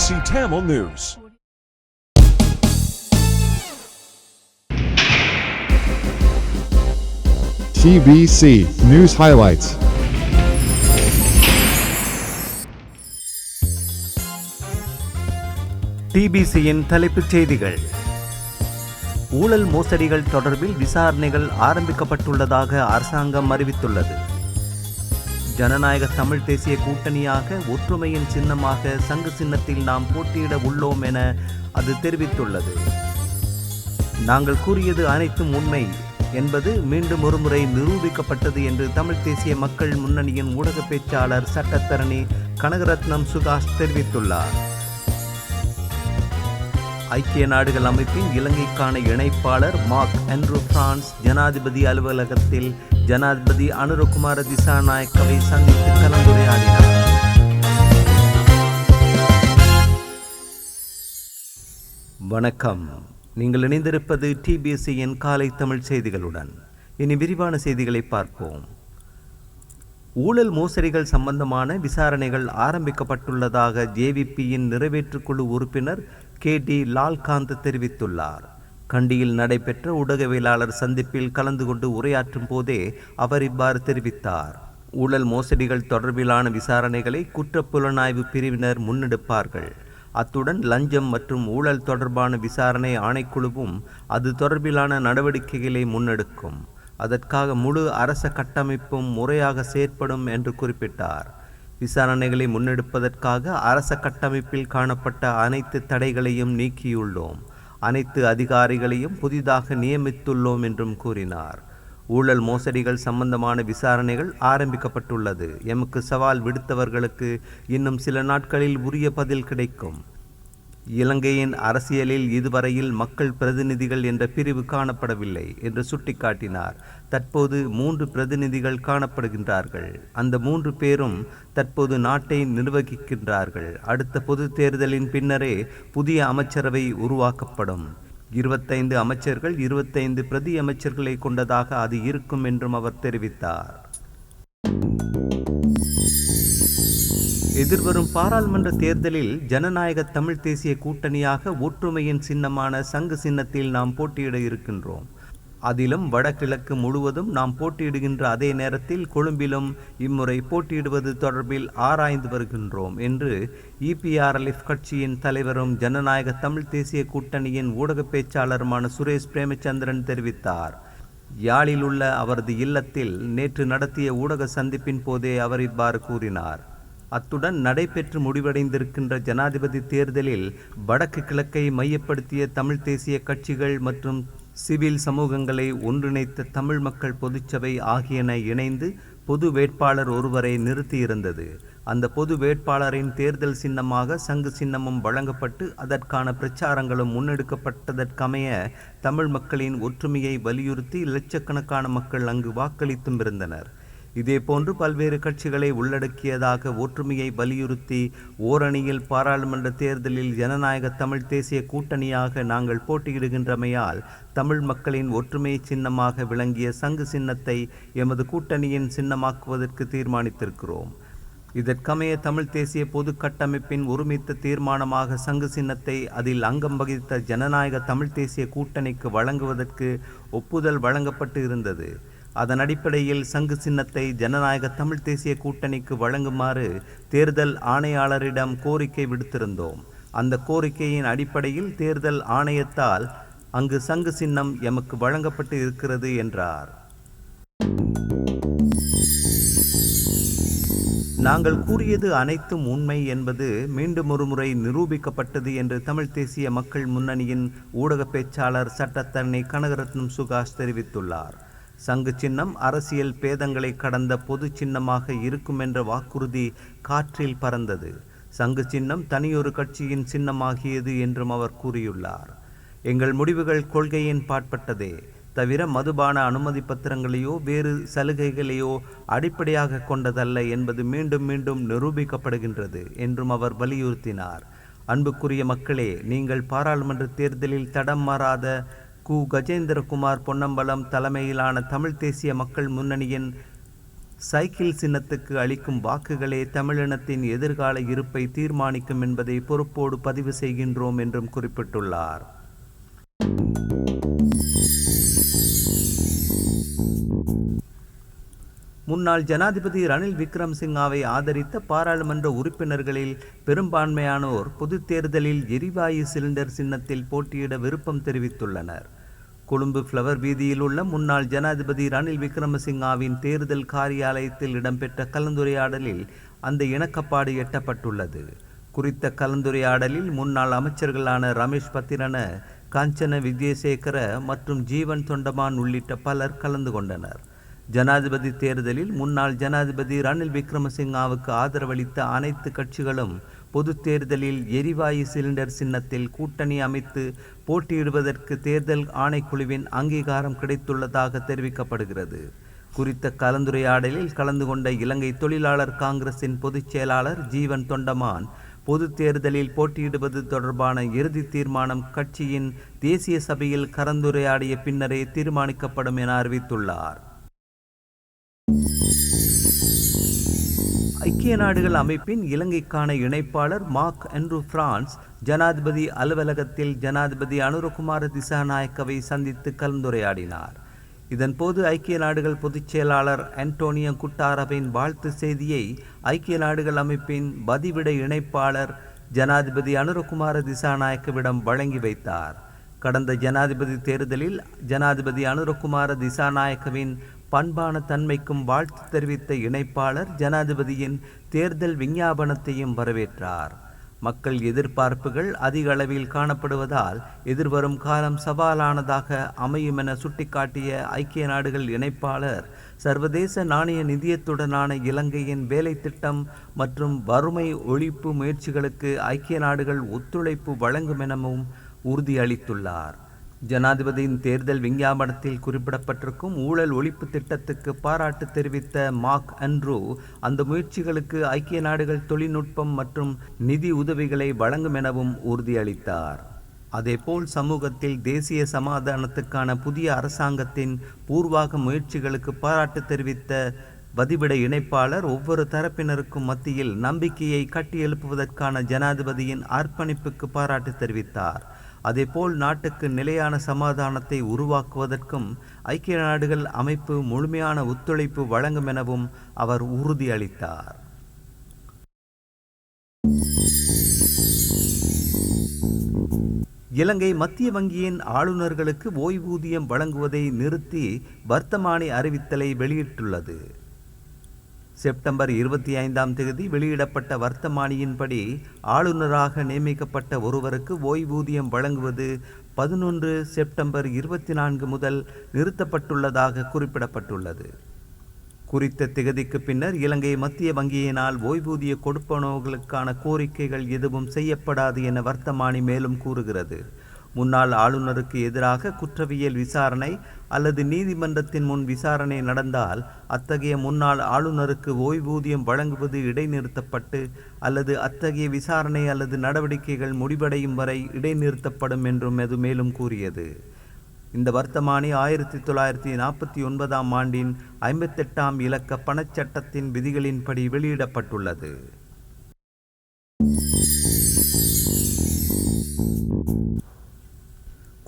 TBC Tamil News. TBC News Highlights. டிபிசியின் தலைப்புச் செய்திகள். ஊழல் மோசடிகள் தொடர்பில் விசாரணைகள் ஆரம்பிக்கப்பட்டுள்ளதாக அரசாங்கம் அறிவித்துள்ளது. ஜனநாயக தமிழ் தேசிய கூட்டணியாக ஒற்றுமையின் சின்னமாக சங்கு சின்னத்தில் நாம் போட்டியிட உள்ளோம் என அது தெரிவித்துள்ளது. நாங்கள் கூறியது அனைத்தும் உண்மை என்பது மீண்டும் ஒருமுறை நிரூபிக்கப்பட்டது என்று தமிழ் தேசிய மக்கள் முன்னணியின் ஊடக பேச்சாளர் சட்டத்தரணி கனகரத்னம் சுகாஷ் தெரிவித்துள்ளார். ஐக்கிய நாடுகள் அமைப்பின் இலங்கைக்கான இணைப்பாளர் மார்க் ஆண்ட்ரூ பிரான்ஸ் ஜனாதிபதி அலுவலகத்தில் ஜனாதிபதி அனுரகுமார திசாநாயக்கவை சந்தித்து கலந்துரையாடினார். வணக்கம். நீங்கள் இணைந்திருப்பது டிபிசியின் காலை தமிழ் செய்திகளுடன். இனி விரிவான செய்திகளை பார்ப்போம். ஊழல் மோசடிகள் சம்பந்தமான விசாரணைகள் ஆரம்பிக்கப்பட்டுள்ளதாக ஜேவிபியின் நிறைவேற்றுக்குழு உறுப்பினர் KD லால்காந்த் தெரிவித்துள்ளார். கண்டியில் நடைபெற்ற ஊடகவியலாளர் சந்திப்பில் கலந்து கொண்டு உரையாற்றும் போதே அவர் இவ்வாறு தெரிவித்தார். ஊழல் மோசடிகள் தொடர்பிலான விசாரணைகளை குற்றப்புலனாய்வு பிரிவினர் முன்னெடுப்பார்கள். அத்துடன் லஞ்சம் மற்றும் ஊழல் தொடர்பான விசாரணை ஆணைக்குழுவும் அது தொடர்பிலான நடவடிக்கைகளை முன்னெடுக்கும். அதற்காக முழு அரச கட்டமைப்பும் முறையாக செயற்படும் என்று குறிப்பிட்டார். விசாரணைகளை முன்னெடுப்பதற்காக அரச கட்டமைப்பில் காணப்பட்ட அனைத்து தடைகளையும் நீக்கியுள்ளோம். அனைத்து அதிகாரிகளையும் புதிதாக நியமித்துள்ளோம் என்றும் கூறினார். ஊழல் மோசடிகள் சம்பந்தமான விசாரணைகள் ஆரம்பிக்கப்பட்டுள்ளது. எமக்கு சவால் விடுத்தவர்களுக்கு இன்னும் சில நாட்களில் உரிய பதில் கிடைக்கும். இலங்கையின் அரசியலில் இதுவரையில் மக்கள் பிரதிநிதிகள் என்ற பிரிவு காணப்படவில்லை என்று சுட்டிக்காட்டினார். தற்போது 3 பிரதிநிதிகள் காணப்படுகின்றார்கள். அந்த 3 பேரும் தற்போது நாட்டை நிர்வகிக்கின்றார்கள். அடுத்த பொது தேர்தலின் பின்னரே புதிய அமைச்சரவை உருவாக்கப்படும். 25 அமைச்சர்கள் 25 பிரதி அமைச்சர்களை கொண்டதாக அது இருக்கும் என்றும் அவர் தெரிவித்தார். எதிர்வரும் பாராளுமன்ற தேர்தலில் ஜனநாயக தமிழ் தேசிய கூட்டணியாக ஒற்றுமையின் சின்னமான சங்கு சின்னத்தில் நாம் போட்டியிட இருக்கின்றோம். அதிலும் வடகிழக்கு முழுவதும் நாம் போட்டியிடுகின்ற அதே நேரத்தில் கொழும்பிலும் இம்முறை போட்டியிடுவது தொடர்பில் ஆராய்ந்து வருகின்றோம் என்று EPRLF கட்சியின் தலைவரும் ஜனநாயக தமிழ் தேசிய கூட்டணியின் ஊடக பேச்சாளருமான சுரேஷ் பிரேமச்சந்திரன் தெரிவித்தார். யாழில் உள்ள அவரது இல்லத்தில் நேற்று நடத்திய ஊடக சந்திப்பின் போதே அவர் இவ்வாறு கூறினார். அத்துடன் நடைபெற்று முடிவடைந்திருக்கின்ற ஜனாதிபதி தேர்தலில் வடக்கு கிழக்கை மையப்படுத்திய தமிழ் தேசிய கட்சிகள் மற்றும் சிவில் சமூகங்களை ஒன்றிணைத்த தமிழ் மக்கள் பொதுச்சபை ஆகியன இணைந்து பொது வேட்பாளர் ஒருவரை நிறுத்தியிருந்தது. அந்த பொது வேட்பாளரின் தேர்தல் சின்னமாக சங்கு சின்னமும் வழங்கப்பட்டு அதற்கான பிரச்சாரங்களும் முன்னெடுக்கப்பட்டதற்கமைய தமிழ் மக்களின் ஒற்றுமையை வலியுறுத்தி லட்சக்கணக்கான மக்கள் அங்கு வாக்களித்தும் இருந்தனர். இதேபோன்று பல்வேறு கட்சிகளை உள்ளடக்கியதாக ஒற்றுமையை வலியுறுத்தி ஓரணியில் பாராளுமன்ற தேர்தலில் ஜனநாயக தமிழ் தேசிய கூட்டணியாக நாங்கள் போட்டியிடுகின்றமையால் தமிழ் மக்களின் ஒற்றுமை சின்னமாக விளங்கிய சங்கு சின்னத்தை எமது கூட்டணியின் சின்னமாக்குவதற்கு தீர்மானித்திருக்கிறோம். இதற்கமைய தமிழ் தேசிய பொது கட்டமைப்பின் ஒருமித்த தீர்மானமாக சங்கு சின்னத்தை அதில் அங்கம் வகித்த ஜனநாயக தமிழ் தேசிய கூட்டணிக்கு வழங்குவதற்கு ஒப்புதல் வழங்கப்பட்டு இருந்தது. அதன் அடிப்படையில் சங்கு சின்னத்தை ஜனநாயக தமிழ் தேசிய கூட்டணிக்கு வழங்குமாறு தேர்தல் ஆணையாளரிடம் கோரிக்கை விடுத்திருந்தோம். அந்த கோரிக்கையின் அடிப்படையில் தேர்தல் ஆணையத்தால் அங்கு சங்கு சின்னம் எமக்கு வழங்கப்பட்டு இருக்கிறது என்றார். நாங்கள் கூறியது அனைத்தும் உண்மை என்பது மீண்டும் ஒருமுறை நிரூபிக்கப்பட்டது என்று தமிழ் தேசிய மக்கள் முன்னணியின் ஊடக பேச்சாளர் சட்டத்தரணி கனகரத்னம் சுகாஷ் தெரிவித்துள்ளார். சங்கு சின்னம் அரசியல் பேதங்களை கடந்த பொது சின்னமாக இருக்கும் என்ற வாக்குறுதி காற்றில் பறந்தது. சங்கு சின்னம் தனியொரு கட்சியின் சின்னமாகியது என்றும் அவர் கூறியுள்ளார். எங்கள் முடிவுகள் கொள்கையின் பாற்பட்டதே தவிர மதுபான அனுமதி பத்திரங்களையோ வேறு சலுகைகளையோ அடிப்படையாக கொண்டதல்ல என்பது மீண்டும் மீண்டும் நிரூபிக்கப்படுகின்றது என்றும் அவர் வலியுறுத்தினார். அன்புக்குரிய மக்களே, நீங்கள் பாராளுமன்ற தேர்தலில் தடம் மாறாத கஜேந்திரகுமார் பொன்னம்பலம் தலைமையிலான தமிழ் தேசிய மக்கள் முன்னணியின் சைக்கிள் சின்னத்துக்கு அளிக்கும் வாக்குகளே தமிழினத்தின் எதிர்கால இருப்பை தீர்மானிக்கும் என்பதை பொறுப்போடு பதிவு செய்கின்றோம் என்றும் குறிப்பிட்டுள்ளார். முன்னாள் ஜனாதிபதி ரணில் விக்ரமசிங்காவை ஆதரித்த பாராளுமன்ற உறுப்பினர்களில் பெரும்பான்மையானோர் பொதுத் தேர்தலில் எரிவாயு சிலிண்டர் சின்னத்தில் போட்டியிட விருப்பம் தெரிவித்துள்ளனர். கொழும்பு ஃப்ளவர் வீதியில் உள்ள முன்னாள் ஜனாதிபதி ரணில் விக்ரமசிங்காவின் தேர்தல் காரியாலயத்தில் இடம்பெற்ற கலந்துரையாடலில் அந்த இணக்கப்பாடு எட்டப்பட்டுள்ளது. குறித்த கலந்துரையாடலில் முன்னாள் அமைச்சர்களான ரமேஷ் பத்திரன, காஞ்சன விஜயசேகர மற்றும் ஜீவன் தொண்டமான் உள்ளிட்ட பலர் கலந்து கொண்டனர். ஜனாதிபதி தேர்தலில் முன்னாள் ஜனாதிபதி ரணில் விக்ரமசிங்காவுக்கு ஆதரவளித்த அனைத்து கட்சிகளும் பொது தேர்தலில் எரிவாயு சிலிண்டர் சின்னத்தில் கூட்டணி அமைத்து போட்டியிடுவதற்கு தேர்தல் ஆணைக்குழுவின் அங்கீகாரம் கிடைத்துள்ளதாக தெரிவிக்கப்படுகிறது. குறித்த கலந்துரையாடலில் கலந்து கொண்ட இலங்கை தொழிலாளர் காங்கிரசின் பொதுச் செயலாளர் ஜீவன் தொண்டமான் பொது தேர்தலில் போட்டியிடுவது தொடர்பான இறுதி தீர்மானம் கட்சியின் தேசிய சபையில் கலந்துரையாடிய பின்னரே தீர்மானிக்கப்படும் என அறிவித்துள்ளார். ஐக்கிய நாடுகள் அமைப்பின் இலங்கைக்கான இணைப்பாளர் மார்க் ஆண்ட்ரூ பிரான்ஸ் ஜனாதிபதி அலுவலகத்தில் ஜனாதிபதி அனுரகுமார திசாநாயக்கவை சந்தித்து கலந்துரையாடினார். இதன்போது ஐக்கிய நாடுகள் பொதுச் செயலாளர் அன்டோனியோ குட்டாரவின் வாழ்த்து செய்தியை ஐக்கிய நாடுகள் அமைப்பின் பதிவிட இணைப்பாளர் ஜனாதிபதி அனுரகுமார திசாநாயக்கவிடம் வழங்கி வைத்தார். கடந்த ஜனாதிபதி தேர்தலில் ஜனாதிபதி அனுரகுமார திசாநாயக்கவின் பண்பான தன்மைக்கும் வாழ்த்து தெரிவித்த இணைப்பாளர் ஜனாதிபதியின் தேர்தல் விஞ்ஞாபனத்தையும் வரவேற்றார். மக்கள் எதிர்பார்ப்புகள் அதிக அளவில் காணப்படுவதால் எதிர்வரும் காலம் சவாலானதாக அமையும் என சுட்டிக்காட்டிய ஐக்கிய நாடுகள் இணைப்பாளர் சர்வதேச நாணய நிதியத்துடனான இலங்கையின் வேலை திட்டம் மற்றும் வறுமை ஒழிப்பு முயற்சிகளுக்கு ஐக்கிய நாடுகள் ஒத்துழைப்பு வழங்கும் எனவும் உறுதியளித்துள்ளார். ஜனாதிபதியின் தேர்தல் விஞ்ஞாபனத்தில் குறிப்பிடப்பட்டிருக்கும் ஊழல் ஒழிப்பு திட்டத்துக்கு பாராட்டு தெரிவித்த மார்க் ஆண்ட்ரூ அந்த முயற்சிகளுக்கு ஐக்கிய நாடுகள் தொழில்நுட்பம் மற்றும் நிதி உதவிகளை வழங்கும் எனவும் உறுதியளித்தார். அதேபோல் சமூகத்தில் தேசிய சமாதானத்துக்கான புதிய அரசாங்கத்தின் பூர்வாக முயற்சிகளுக்கு பாராட்டு தெரிவித்த பதிவிட இணைப்பாளர் ஒவ்வொரு தரப்பினருக்கும் மத்தியில் நம்பிக்கையை கட்டியெழுப்புவதற்கான ஜனாதிபதியின் அர்ப்பணிப்புக்கு பாராட்டு தெரிவித்தார். அதேபோல் நாட்டுக்கு நிலையான சமாதானத்தை உருவாக்குவதற்கும் ஐக்கிய நாடுகள் அமைப்பு முழுமையான ஒத்துழைப்பு வழங்கும் எனவும் அவர் உறுதியளித்தார். இலங்கை மத்திய வங்கியின் ஆளுநர்களுக்கு ஓய்வூதியம் வழங்குவதை நிறுத்தி வர்த்தமானி அறிவித்தலை வெளியிட்டுள்ளது. செப்டம்பர் 25ஆம் தேதி வெளியிடப்பட்ட வர்த்தமானியின்படி ஆளுநராக நியமிக்கப்பட்ட ஒருவருக்கு ஓய்வூதியம் வழங்குவது 11 செப்டம்பர் 24 முதல் நிறுத்தப்பட்டுள்ளதாக குறிப்பிடப்பட்டுள்ளது. குறித்த திகதிக்கு பின்னர் இலங்கை மத்திய வங்கியினால் ஓய்வூதிய கொடுப்பனவுகளுக்கான கோரிக்கைகள் எதுவும் செய்யப்படாது என வர்த்தமானி மேலும் கூறுகிறது. முன்னாள் ஆளுநருக்கு எதிராக குற்றவியல் விசாரணை அல்லது நீதிமன்றத்தின் முன் விசாரணை நடந்தால் அத்தகைய முன்னாள் ஆளுநருக்கு ஓய்வூதியம் வழங்குவது இடைநிறுத்தப்பட்டு அல்லது அத்தகைய விசாரணை அல்லது நடவடிக்கைகள் முடிவடையும் வரை இடைநிறுத்தப்படும் என்றும் அது மேலும் கூறியது. இந்த வர்த்தமானி 1949ஆம் ஆண்டின் 58ஆம் இலக்க பணச்சட்டத்தின் விதிகளின்படி வெளியிடப்பட்டுள்ளது.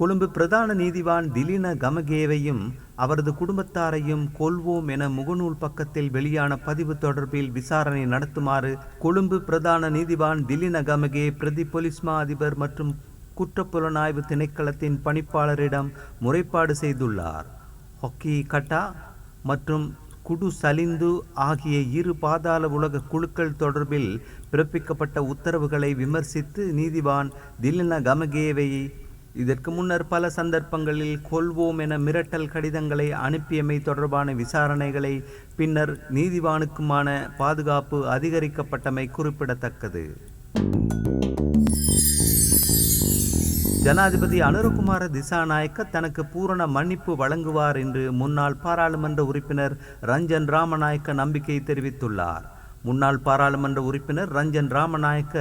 கொழும்பு பிரதான நீதிவான் திலின கமகேவையும் அவரது குடும்பத்தாரையும் கொல்வோம் என முகநூல் பக்கத்தில் வெளியான பதிவு தொடர்பில் விசாரணை நடத்துமாறு கொழும்பு பிரதான நீதிவான் திலின கமகே பிரதி பொலிஸ் மா அதிபர் மற்றும் குற்றப்புலனாய்வு திணைக்களத்தின் பணிப்பாளரிடம் முறைப்பாடு செய்துள்ளார். ஹொக்கி கட்டா மற்றும் குடு சலிந்து ஆகிய இரு பாதாள உலக குழுக்கள் தொடர்பில் பிறப்பிக்கப்பட்ட உத்தரவுகளை விமர்சித்து நீதிவான் திலின கமகேவை இதற்கு முன்னர் பல சந்தர்ப்பங்களில் கொல்வோம் என மிரட்டல் கடிதங்களை அனுப்பியமை தொடர்பான விசாரணைகளை பின்னர் நீதிவானுக்குமான பாதுகாப்பு அதிகரிக்கப்பட்டமை குறிப்பிடத்தக்கது. ஜனாதிபதி அனுரகுமார திசாநாயக்க தனக்கு பூரண மன்னிப்பு வழங்குவார் என்று முன்னாள் பாராளுமன்ற உறுப்பினர் ரஞ்சன் ராமநாயக்க நம்பிக்கை தெரிவித்துள்ளார். முன்னாள் பாராளுமன்ற உறுப்பினர் ரஞ்சன் ராமநாயக்க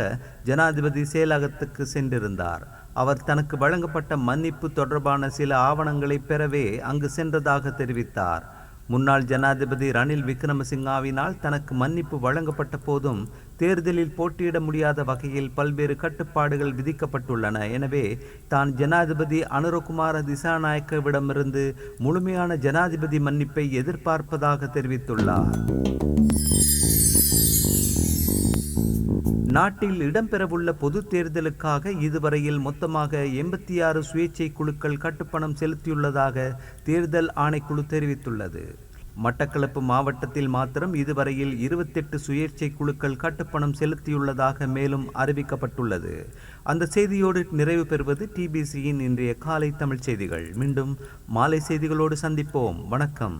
ஜனாதிபதி செயலகத்துக்கு சென்றிருந்தார். அவர் தனக்கு வழங்கப்பட்ட மன்னிப்பு தொடர்பான சில ஆவணங்களை பெறவே அங்கு சென்றதாக தெரிவித்தார். முன்னாள் ஜனாதிபதி ரணில் விக்ரமசிங்காவினால் தனக்கு மன்னிப்பு வழங்கப்பட்ட போதும் தேர்தலில் போட்டியிட முடியாத வகையில் பல்வேறு கட்டுப்பாடுகள் விதிக்கப்பட்டுள்ளன. எனவே தான் ஜனாதிபதி அனுரகுமார திசாநாயக்கவிடமிருந்து முழுமையான ஜனாதிபதி மன்னிப்பை எதிர்பார்ப்பதாக தெரிவித்துள்ளார். நாட்டில் இடம்பெறவுள்ள பொது தேர்தலுக்காக இதுவரையில் மொத்தமாக 86 சுயேட்சை குழுக்கள் கட்டுப்பணம் செலுத்தியுள்ளதாக தேர்தல் ஆணைக்குழு தெரிவித்துள்ளது. மட்டக்களப்பு மாவட்டத்தில் மாத்திரம் இதுவரையில் 28 சுயேட்சை குழுக்கள் கட்டுப்பணம் செலுத்தியுள்ளதாக மேலும் அறிவிக்கப்பட்டுள்ளது. அந்த செய்தியோடு நிறைவு பெறுவது டிபிசியின் இன்றைய காலை தமிழ் செய்திகள். மீண்டும் மாலை செய்திகளோடு சந்திப்போம். வணக்கம்.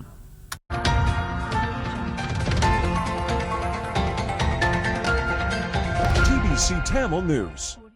TBC Tamil News.